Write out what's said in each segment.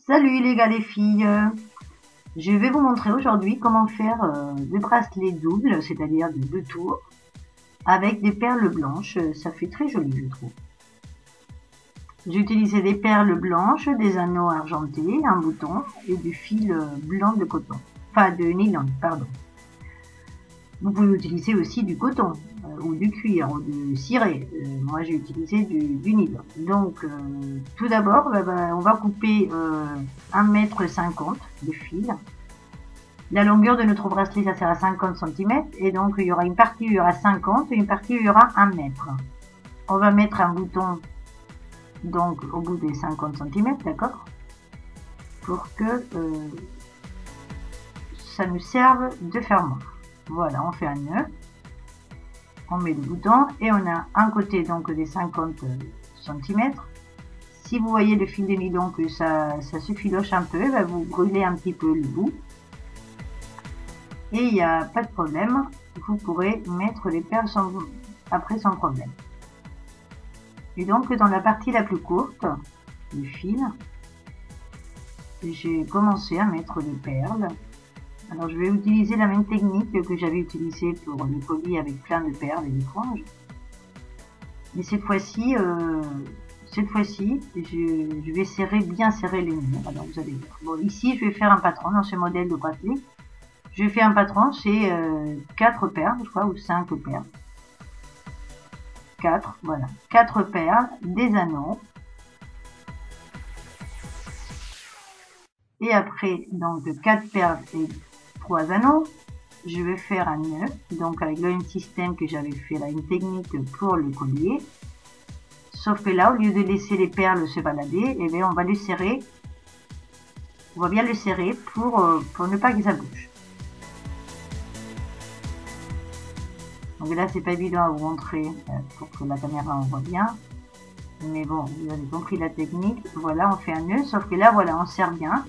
Salut les gars, les filles, je vais vous montrer aujourd'hui comment faire des bracelets doubles, c'est-à-dire de 2 tours, avec des perles blanches. Ça fait très joli, je trouve. J'ai utilisé des perles blanches, des anneaux argentés, un bouton et du fil blanc de coton, enfin de nylon, pardon. Vous pouvez utiliser aussi du coton ou du cuir ou du ciré. Moi j'ai utilisé du nylon. Donc tout d'abord on va couper 1,50 m de fil. La longueur de notre bracelet ça sera 50 cm et donc il y aura une partie où il y aura 50 et une partie où il y aura 1 mètre. On va mettre un bouton donc au bout des 50 cm, d'accord, pour que ça nous serve de fermoir. Voilà, on fait un nœud, on met le bouton et on a un côté donc des 50 cm. Si vous voyez le fil de nylon que ça se filoche un peu, vous brûlez un petit peu le bout et il n'y a pas de problème, vous pourrez mettre les perles après sans problème. Et donc dans la partie la plus courte du fil, j'ai commencé à mettre des perles. Alors je vais utiliser la même technique que j'avais utilisée pour le collier avec plein de perles et de franges. Mais cette fois-ci, je vais bien serrer les nœuds. Alors vous allez voir. Bon, ici je vais faire un patron dans ce modèle de bracelet. Je fais un patron, c'est 4 perles, je crois, ou 5 perles. 4, voilà. 4 perles, des anneaux. Et après, donc 4 perles et 3 anneaux, je vais faire un nœud, donc avec le même système que j'avais fait là, une technique pour le collier. Sauf que là, au lieu de laisser les perles se balader, eh bien, on va le serrer. On va bien le serrer pour ne pas que ça bouge. Donc là, c'est pas évident à vous montrer pour que la caméra en voit bien. Mais bon, vous avez compris la technique. Voilà, on fait un nœud, sauf que là, voilà, on serre bien.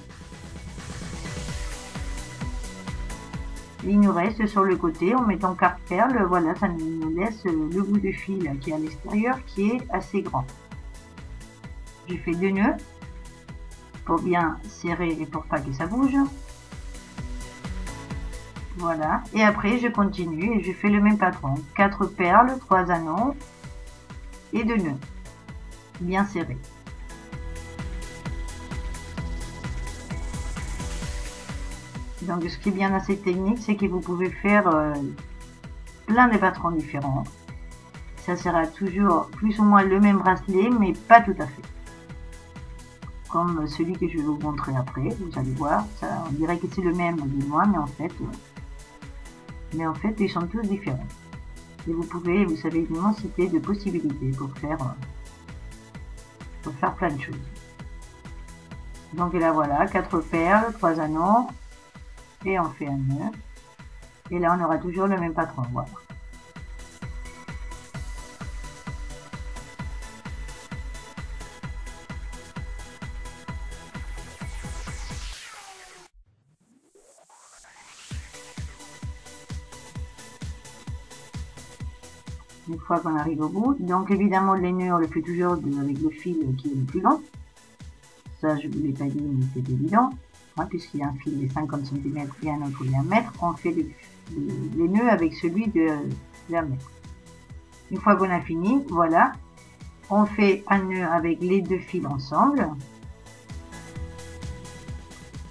Il nous reste sur le côté, en mettant 4 perles, voilà, ça nous laisse le bout de fil qui est à l'extérieur, qui est assez grand. J'ai fait 2 nœuds pour bien serrer et pour pas que ça bouge. Voilà, et après je continue et je fais le même patron. 4 perles, 3 anneaux et 2 nœuds, bien serrés. Donc ce qui est bien dans cette technique, c'est que vous pouvez faire plein de patrons différents. Ça sera toujours plus ou moins le même bracelet, mais pas tout à fait. Comme celui que je vais vous montrer après, vous allez voir, ça, on dirait que c'est le même de loin, mais en fait ils sont tous différents. Et vous avez une immensité de possibilités pour faire plein de choses. Donc là voilà, 4 perles, 3 anneaux. Et on fait un nœud et là on aura toujours le même patron, voilà. Une fois qu'on arrive au bout, donc évidemment les nœuds on le fait toujours avec le fil qui est le plus long, ça je vous l'ai pas dit mais c'est évident. Puisqu'il y a un fil de 50 cm et un autre de 1 mètre, on fait les nœuds avec celui de 1 mètre. Une fois qu'on a fini, voilà, on fait un nœud avec les 2 fils ensemble.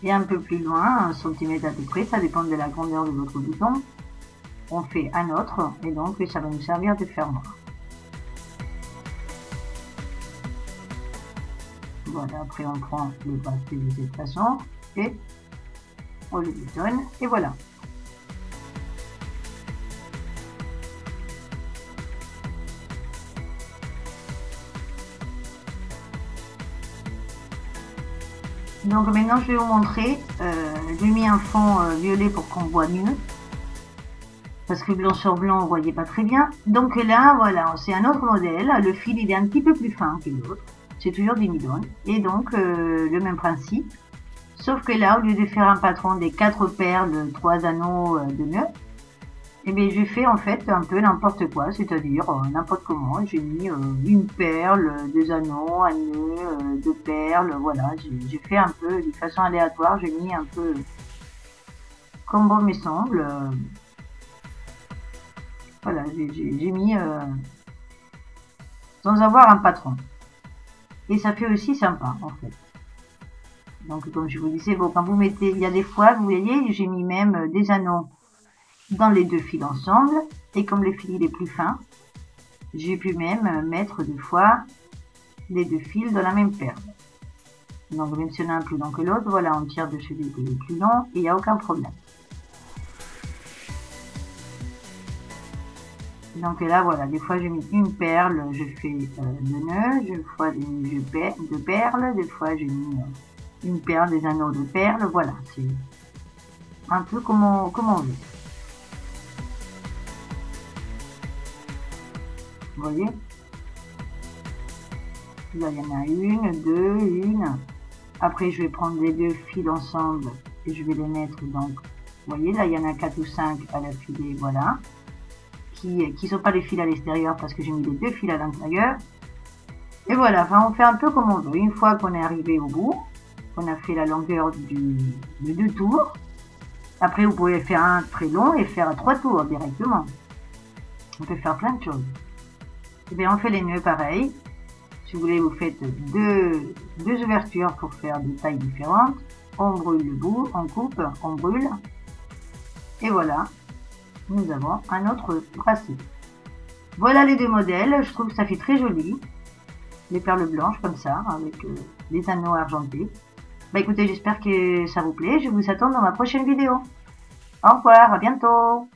Et un peu plus loin, 1 cm à peu près, ça dépend de la grandeur de votre bouton, on fait un autre et donc ça va nous servir de fermoir. Voilà, après on prend le bracelet de cette façon. Et on le boutonne et voilà. Donc maintenant je vais vous montrer, j'ai mis un fond violet pour qu'on voit mieux, parce que blanc sur blanc on voyait pas très bien. Donc là voilà, c'est un autre modèle, le fil il est un petit peu plus fin que l'autre, c'est toujours du nylon, et donc le même principe. Sauf que là, au lieu de faire un patron des 4 perles, 3 anneaux de nœuds, Et bien j'ai fait en fait un peu n'importe quoi, c'est-à-dire n'importe comment. J'ai mis une perle, des anneaux, un nœud, deux perles, voilà. J'ai fait un peu de façon aléatoire, j'ai mis un peu comme bon me semble. Voilà, j'ai mis sans avoir un patron. Et ça fait aussi sympa en fait. Donc comme je vous disais, bon, quand vous mettez, il y a des fois, vous voyez, j'ai mis même des anneaux dans les deux fils ensemble. Et comme le fil est plus fin, j'ai pu même mettre deux fois les deux fils dans la même perle. Donc même si on a un plus long que l'autre, voilà, on tire de celui qui est le plus long et il n'y a aucun problème. Donc là, voilà, des fois j'ai mis une perle, je fais deux nœuds, des fois j'ai mis deux perles, des fois j'ai mis une perle, des anneaux de perles, voilà, c'est un peu comme on veut. Vous voyez? Là, il y en a une, deux, une. Après, je vais prendre les deux fils ensemble et je vais les mettre donc. Vous voyez, là, il y en a 4 ou 5 à la filée, voilà. Qui sont pas les fils à l'extérieur parce que j'ai mis les deux fils à l'intérieur. Et voilà, enfin, on fait un peu comme on veut. Une fois qu'on est arrivé au bout, qu'on a fait la longueur de 2 tours. Après, vous pouvez faire un très long et faire 3 tours directement. On peut faire plein de choses. Et bien, on fait les nœuds pareil. Si vous voulez, vous faites deux ouvertures pour faire des tailles différentes. On brûle le bout, on coupe, on brûle. Et voilà, nous avons un autre bracelet. Voilà les deux modèles. Je trouve que ça fait très joli. Les perles blanches comme ça, avec les anneaux argentés. Bah écoutez, j'espère que ça vous plaît. Je vous attends dans ma prochaine vidéo. Au revoir, à bientôt.